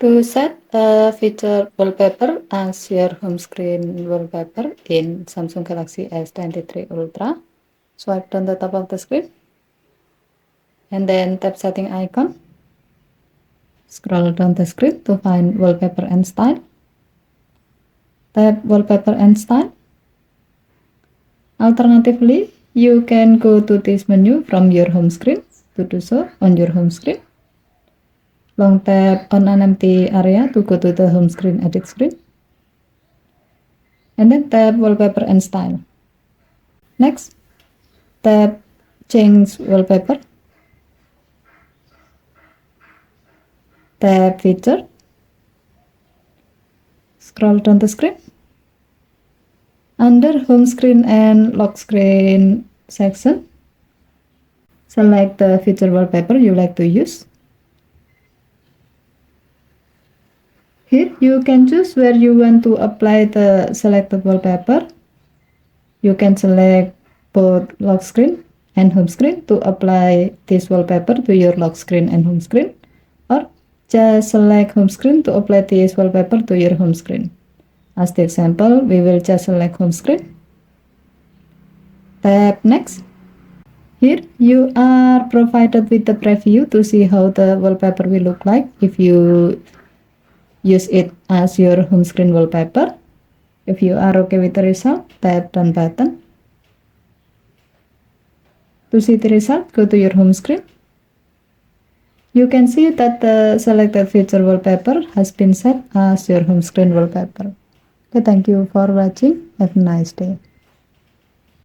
To set a feature wallpaper as your home screen wallpaper in Samsung Galaxy S23 Ultra, swipe down the top of the screen and then tap setting icon. Scroll down the screen to find wallpaper and style. Tap wallpaper and style. Alternatively, you can go to this menu from your home screen. To do so on your home screen, long tap on an empty area to go to the home screen edit screen, and then tap wallpaper and style. Next, tap change wallpaper, tap feature, scroll down the screen. Under home screen and lock screen section, select the feature wallpaper you like to use. Here you can choose where you want to apply the selected wallpaper. You can select both lock screen and home screen to apply this wallpaper to your lock screen and home screen, or just select home screen to apply this wallpaper to your home screen. As the example, we will just select home screen. Tap next. Here you are provided with the preview to see how the wallpaper will look like if you use it as your home screen wallpaper. If you are okay with the result, tap done button. To see the result, go to your home screen. You can see that the selected feature wallpaper has been set as your home screen wallpaper. Okay, thank you for watching. Have a nice day.